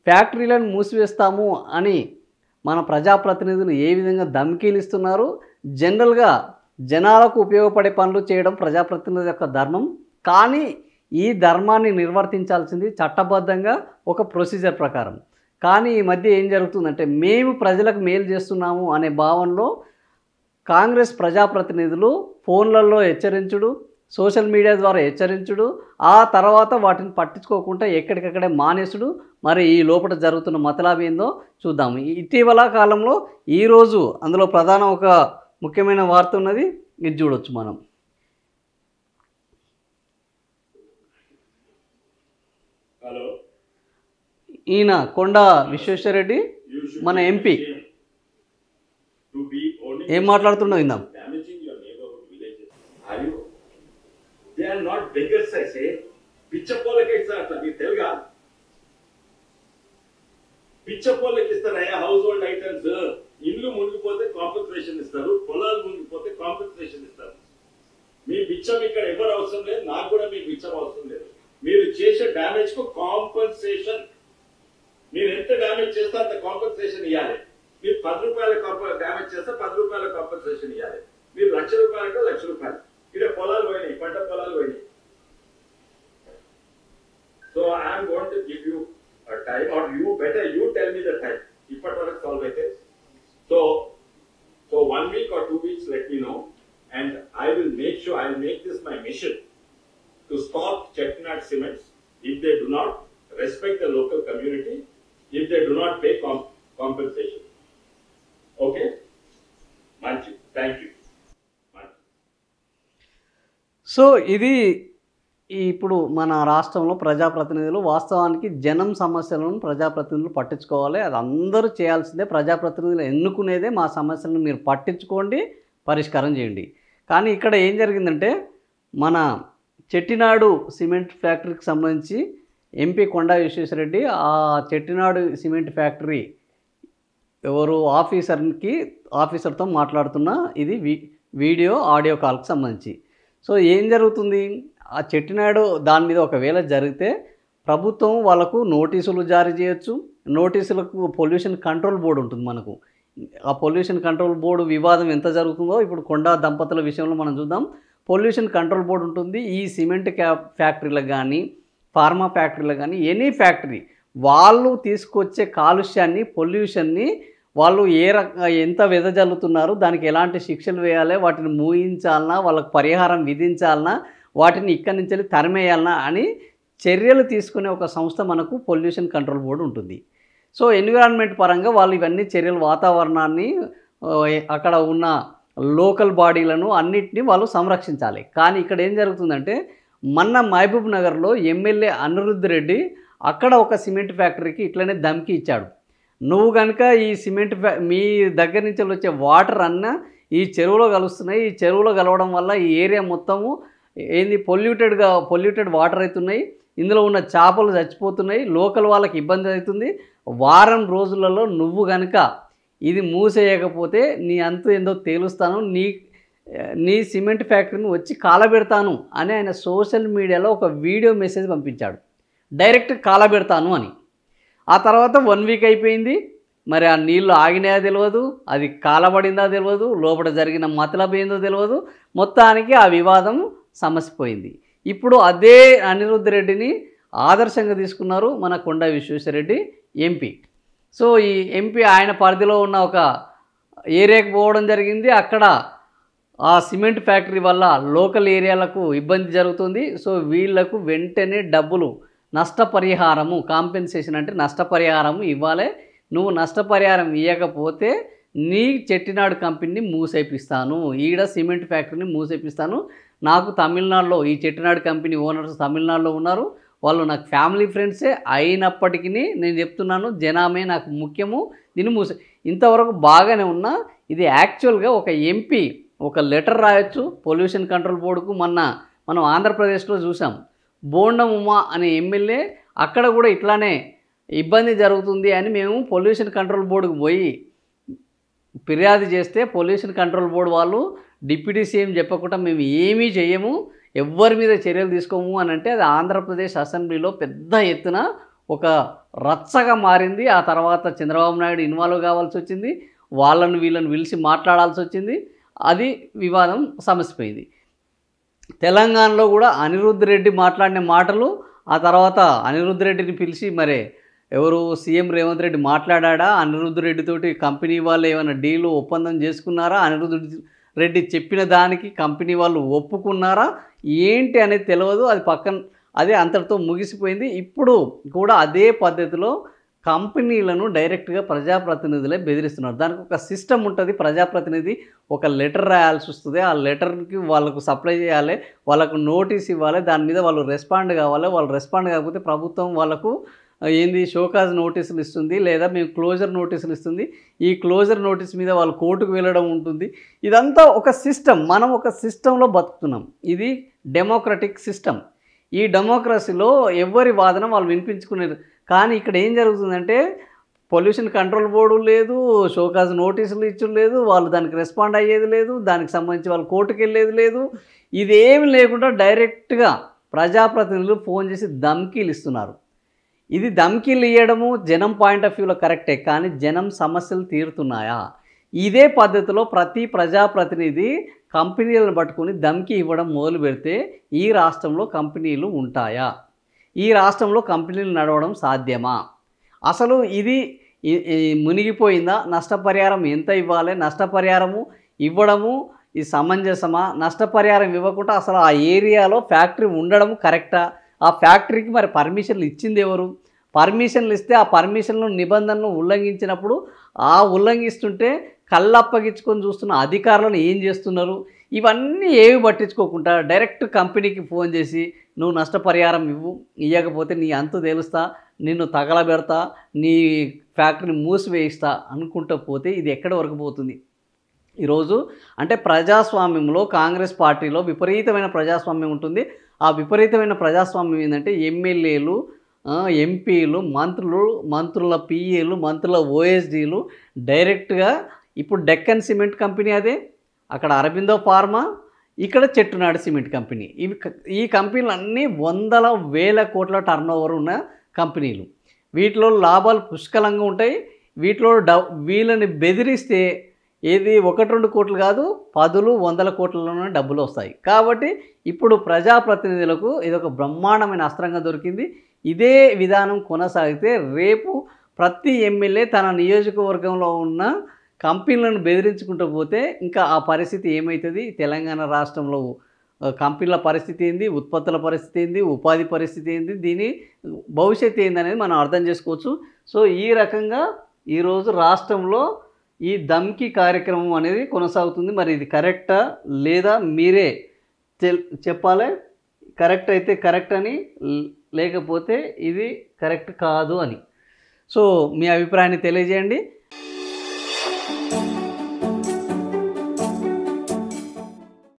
ఫ్యాక్టరీలను మూసివేస్తాము అని మన ప్రజాప్రతినిధులు ఏ విధంగా ధమ్కీలు ఇస్తున్నారు. జనరల్గా జనాలకు ఉపయోగపడే పనులు చేయడం ప్రజాప్రతినిధుల యొక్క ధర్మం. కానీ ఈ ధర్మాన్ని నిర్వర్తించాల్సింది చట్టబద్ధంగా ఒక ప్రొసీజర్ ప్రకారం. కానీ ఈ మధ్య ఏం జరుగుతుందంటే మేము ప్రజలకు మేలు చేస్తున్నాము అనే భావనలో కాంగ్రెస్ ప్రజాప్రతినిధులు ఫోన్లలో హెచ్చరించుడు, సోషల్ మీడియా ద్వారా హెచ్చరించుడు, ఆ తర్వాత వాటిని పట్టించుకోకుండా ఎక్కడికక్కడే మానేసుడు. మరి ఈ లోపల జరుగుతున్న మతలాభం ఏందో చూద్దాము. ఇటీవల కాలంలో ఈరోజు అందులో ప్రధాన ఒక ముఖ్యమైన వార్త ఉన్నది, ఇది చూడొచ్చు మనం. ఈయన కొండా విశ్వేశ్వరరెడ్డి మన ఎంపీ ఏం మాట్లాడుతున్నావు ఇందాం. They are not beggars, I say. పిచ్చపోలకి ఇస్తారు మీకు తెలుగా? పిచ్చపోలకి ఇస్తారయ్యా హౌస్ హోల్డ్ ఐటమ్స్. ఇల్లు మునిగిపోతే కాంపెన్సేషన్ ఇస్తారు, పొలాలు మునిగిపోతే కాంపెన్సేషన్ ఇస్తారు. మీ బిచ్చం ఇక్కడ ఎవరు అవసరం లేదు, నాకు కూడా మీ బిచ్చం అవసరం లేదు. మీరు చేసే డ్యామేజ్ కు కాంపెన్సేషన్, మీరు ఎంత డ్యామేజ్ చేస్తే అంత కాంపెన్సేషన్ ఇవ్వాలి. మీరు 10 రూపాయల డ్యామేజ్ చేస్తే 10 రూపాయల కాంపెన్సేషన్ ఇవ్వాలి. మీరు ₹1,00,000 అంటే ₹1,00,000. ఇక్కడ పొలాలు పోయినాయి, పంట పొలాలు పోయినాయి. So I'm going to give you time, are you better you tell me the time. ఇప్పటి వరకు సాల్వ్ అయితే so 1 week or 2 weeks let me know, and I will make sure, I will make this my mission to stop Chettinad Cements if they do not respect the local community, if they do not pay compensation. Okay, manchi, thank you. So ఇది ఇప్పుడు మన రాష్ట్రంలో ప్రజాప్రతినిధులు వాస్తవానికి జనం సమస్యలను ప్రజాప్రతినిధులు పట్టించుకోవాలి. అది అందరూ చేయాల్సిందే. ప్రజాప్రతినిధులు ఎన్నుకునేదే మా సమస్యలను మీరు పట్టించుకోండి, పరిష్కారం చేయండి. కానీ ఇక్కడ ఏం జరిగిందంటే మన చెట్టినాడు సిమెంట్ ఫ్యాక్టరీకి సంబంధించి ఎంపీ కొండా విశ్వేశ్వరరెడ్డి ఆ చెట్టినాడు సిమెంట్ ఫ్యాక్టరీ ఎవరు ఆఫీసర్తో మాట్లాడుతున్న ఇది వీడియో ఆడియో కాల్కి సంబంధించి. సో ఏం జరుగుతుంది, ఆ చెట్టినాడు దాని మీద ఒకవేళ జరిగితే ప్రభుత్వం వాళ్ళకు నోటీసులు జారీ చేయొచ్చు. నోటీసులకు పొల్యూషన్ కంట్రోల్ బోర్డు ఉంటుంది మనకు. ఆ పొల్యూషన్ కంట్రోల్ బోర్డు వివాదం ఎంత జరుగుతుందో ఇప్పుడు కొండా దంపతుల విషయంలో మనం చూద్దాం. పొల్యూషన్ కంట్రోల్ బోర్డు ఉంటుంది. ఈ సిమెంట్ ఫ్యాక్టరీలకు కానీ ఫార్మా ఫ్యాక్టరీలకు కానీ ఎనీ ఫ్యాక్టరీ వాళ్ళు తీసుకొచ్చే కాలుష్యాన్ని పొల్యూషన్ని వాళ్ళు ఎంత వెదజల్లుతున్నారు, దానికి ఎలాంటి శిక్షలు వేయాలి, వాటిని మూయించాలన్నా, వాళ్ళకు పరిహారం విధించాలన్నా, వాటిని ఇక్కడి నుంచి తరిమేయాలన్నా అని చర్యలు తీసుకునే ఒక సంస్థ మనకు పొల్యూషన్ కంట్రోల్ బోర్డు ఉంటుంది. సో ఎన్విరాన్మెంట్ పరంగా వాళ్ళు ఇవన్నీ చర్యలు వాతావరణాన్ని అక్కడ ఉన్న లోకల్ బాడీలను అన్నిటినీ వాళ్ళు సంరక్షించాలి. కానీ ఇక్కడ ఏం జరుగుతుందంటే మొన్న మహబూబ్ నగర్లో ఎమ్మెల్యే అనిరుద్ధ్ రెడ్డి అక్కడ ఒక సిమెంట్ ఫ్యాక్టరీకి ఇట్లనే ధమ్కి ఇచ్చాడు. నువ్వు కనుక ఈ సిమెంట్ మీ దగ్గర నుంచి వచ్చే వాటర్ అన్నా ఈ చెరువులో కలుస్తున్నాయి, ఈ చెరువులో కలవడం వల్ల ఈ ఏరియా మొత్తము పొల్యూటెడ్ వాటర్ అవుతున్నాయి, ఇందులో ఉన్న చేపలు చచ్చిపోతున్నాయి, లోకల్ వాళ్ళకి ఇబ్బంది అవుతుంది. వారం రోజులలో నువ్వు కనుక ఇది మూసేయకపోతే నీ అంతు ఏందో తేలుస్తాను, నీ సిమెంట్ ఫ్యాక్టరీని వచ్చి కాలబెడతాను అని ఆయన సోషల్ మీడియాలో ఒక వీడియో మెసేజ్ పంపించాడు. డైరెక్ట్ కాలబెడతాను అని. ఆ తర్వాత 1 వీక్ అయిపోయింది. మరి ఆ నీళ్ళు ఆగినాయో తెలియదు, అది కాలబడిందా తెలియదు, లోపల జరిగిన మతలబ్ ఏందో తెలియదు. మొత్తానికి ఆ వివాదం సమసిపోయింది. ఇప్పుడు అదే అనిరుద్ధ్ రెడ్డిని ఆదర్శంగా తీసుకున్నారు మన కొండా విశ్వేశ్వరరెడ్డి ఎంపీ. సో ఈ ఎంపీ ఆయన పరిధిలో ఉన్న ఒక ఏరియాకి పోవడం జరిగింది. అక్కడ ఆ సిమెంట్ ఫ్యాక్టరీ వల్ల లోకల్ ఏరియాలకు ఇబ్బంది జరుగుతుంది. సో వీళ్లకు వెంటనే డబ్బులు నష్టపరిహారము, కాంపెన్సేషన్ అంటే నష్టపరిహారము ఇవ్వాలి. నువ్వు నష్టపరిహారం ఇవ్వకపోతే నీ చెట్టినాడు కంపెనీని మూసేపిస్తాను, ఈడ సిమెంట్ ఫ్యాక్టరీని మూసేపిస్తాను. నాకు తమిళనాడులో ఈ చెట్టినాడు కంపెనీ ఓనర్స్ తమిళనాడులో ఉన్నారు, వాళ్ళు నాకు ఫ్యామిలీ ఫ్రెండ్సే అయినప్పటికీ నేను చెప్తున్నాను జనామే నాకు ముఖ్యము, దీన్ని ఇంతవరకు బాగానే ఉన్నా. ఇది యాక్చువల్గా ఒక ఎంపీ ఒక లెటర్ రాయొచ్చు పొల్యూషన్ కంట్రోల్ బోర్డుకు. మనం ఆంధ్రప్రదేశ్లో చూసాం, బోండం ఉమా అనే ఎమ్మెల్యే అక్కడ కూడా ఇట్లానే ఇబ్బంది జరుగుతుంది అని మేము పొల్యూషన్ కంట్రోల్ బోర్డుకు పోయి ఫిర్యాదు చేస్తే పొల్యూషన్ కంట్రోల్ బోర్డు వాళ్ళు డిప్యూటీ సీఎం చెప్పకుండా మేము ఏమీ చేయము, ఎవ్వరి మీద చర్యలు తీసుకోము అని అంటే అది ఆంధ్రప్రదేశ్ అసెంబ్లీలో పెద్ద ఎత్తున ఒక రచ్చగా మారింది. ఆ తర్వాత చంద్రబాబు నాయుడు ఇన్వాల్వ్ కావాల్సి వచ్చింది, వాళ్ళను వీళ్ళని పిలిచి మాట్లాడాల్సి వచ్చింది. అది వివాదం సమసిపోయింది. తెలంగాణలో కూడా అనిరుద్ధ్ రెడ్డి మాట్లాడిన మాటలు, ఆ తర్వాత అనిరుద్ధ్ రెడ్డిని పిలిచి మరి ఎవరు సీఎం రేవంత్ రెడ్డి మాట్లాడా, అనిరుద్ధ్ రెడ్డితోటి కంపెనీ వాళ్ళు ఏమైనా డీలు ఒప్పందం చేసుకున్నారా, అనిరుద్ధ్ రెడ్డి చెప్పిన దానికి కంపెనీ వాళ్ళు ఒప్పుకున్నారా ఏంటి అనేది తెలియదు. అది అదే అంతటితో ముగిసిపోయింది. ఇప్పుడు కూడా అదే పద్ధతిలో కంపెనీలను డైరెక్ట్గా ప్రజాప్రతినిధులే బెదిరిస్తున్నారు. దానికి ఒక సిస్టమ్ ఉంటుంది. ప్రజాప్రతినిధి ఒక లెటర్ రాయాల్సి వస్తుంది. ఆ లెటర్కి వాళ్ళకు సప్లై చేయాలి, వాళ్ళకు నోటీస్ ఇవ్వాలి, దాని మీద వాళ్ళు రెస్పాండ్ కావాలి. వాళ్ళు రెస్పాండ్ కాకపోతే ప్రభుత్వం వాళ్ళకు షోకాజ్ నోటీసులు ఇస్తుంది, లేదా మేము క్లోజర్ నోటీసులు ఇస్తుంది. ఈ క్లోజర్ నోటీస్ మీద వాళ్ళు కోర్టుకు వెళ్ళడం ఉంటుంది. ఇదంతా ఒక సిస్టమ్. మనం ఒక సిస్టంలో బతుకుతున్నాం. ఇది డెమోక్రటిక్ సిస్టమ్. ఈ డెమోక్రసీలో ఎవరి వాదన వాళ్ళు వినిపించుకునేది. కానీ ఇక్కడ ఏం జరుగుతుందంటే పొల్యూషన్ కంట్రోల్ బోర్డు లేదు, షోకాజ్ నోటీసులు ఇచ్చుడు లేదు, వాళ్ళు దానికి రెస్పాండ్ అయ్యేది లేదు, దానికి సంబంధించి వాళ్ళు కోర్టుకు వెళ్ళేది లేదు. ఇదేమి లేకుండా డైరెక్ట్గా ప్రజాప్రతినిధులు ఫోన్ చేసి ధమ్కీలు ఇస్తున్నారు. ఇది ధమ్కీలు ఇవ్వడము జనం పాయింట్ ఆఫ్ వ్యూలో కరెక్టే, కానీ జనం సమస్యలు తీరుతున్నాయా? ఇదే పద్ధతిలో ప్రతి ప్రజాప్రతినిధి కంపెనీలను పట్టుకొని ధమ్కీ ఇవ్వడం మొదలు పెడితే ఈ రాష్ట్రంలో కంపెనీలు ఉంటాయా? ఈ రాష్ట్రంలో కంపెనీలు నడవడం సాధ్యమా? అసలు ఇది మునిగిపోయిందా? నష్టపరిహారం ఎంత ఇవ్వాలి? నష్టపరిహారము ఇవ్వడము ఈ సమంజసమా? నష్టపరిహారం ఇవ్వకుండా అసలు ఆ ఏరియాలో ఫ్యాక్టరీ ఉండడం కరెక్టా? ఆ ఫ్యాక్టరీకి మరి పర్మిషన్లు ఇచ్చింది ఎవరు? పర్మిషన్లు ఇస్తే ఆ పర్మిషన్లు నిబంధనలు ఉల్లంఘించినప్పుడు ఆ ఉల్లంఘిస్తుంటే కళ్ళప్పగించుకొని చూస్తున్న అధికారులను ఏం చేస్తున్నారు? ఇవన్నీ ఏవి పట్టించుకోకుండా డైరెక్ట్ కంపెనీకి ఫోన్ చేసి నువ్వు నష్టపరిహారం ఇవ్వకపోతే నీ అంతు తేలుస్తా, నిన్ను తగలబెడతా, నీ ఫ్యాక్టరీని మూసివేయిస్తా అనుకుంటూ పోతే ఇది ఎక్కడి వరకు పోతుంది? ఈరోజు అంటే ప్రజాస్వామ్యంలో కాంగ్రెస్ పార్టీలో విపరీతమైన ప్రజాస్వామ్యం ఉంటుంది. ఆ విపరీతమైన ప్రజాస్వామ్యం ఏంటంటే ఎమ్మెల్యేలు, ఎంపీలు, మంత్రుల పిఏలు, మంత్రుల ఓఎస్డీలు డైరెక్ట్గా ఇప్పుడు డెక్కన్ సిమెంట్ కంపెనీ అదే, అక్కడ అరబిందో ఫార్మా, ఇక్కడ చెట్టునాడు సిమెంట్ కంపెనీ. ఈ కంపెనీలు అన్నీ వందల వేల కోట్ల టర్నోవర్ ఉన్న కంపెనీలు. వీటిలో లాభాలు పుష్కలంగా ఉంటాయి. వీటిలో వీళ్ళని బెదిరిస్తే ఏది 1-2 కోట్లు కాదు, 10-100 కోట్లలోనే డబ్బులు వస్తాయి. కాబట్టి ఇప్పుడు ప్రజాప్రతినిధులకు ఇదొక బ్రహ్మాండమైన అస్త్రంగా దొరికింది. ఇదే విధానం కొనసాగితే రేపు ప్రతి ఎమ్మెల్యే తన నియోజకవర్గంలో ఉన్న కంపెనీలను బెదిరించుకుంటూ పోతే ఇంకా ఆ పరిస్థితి ఏమవుతుంది? తెలంగాణ రాష్ట్రంలో కంపెనీల పరిస్థితి ఏంది, ఉత్పత్తుల పరిస్థితి ఏంది, ఉపాధి పరిస్థితి ఏంది, దీని భవిష్యత్తు ఏందనేది మనం అర్థం చేసుకోవచ్చు. సో ఈ రకంగా ఈరోజు రాష్ట్రంలో ఈ ధమ్కీ కార్యక్రమం అనేది కొనసాగుతుంది. మరి ఇది కరెక్టా లేదా మీరే చెప్పాలి. కరెక్ట్ అయితే కరెక్ట్ అని, లేకపోతే ఇది కరెక్ట్ కాదు అని. సో మీ అభిప్రాయాన్ని తెలియజేయండి.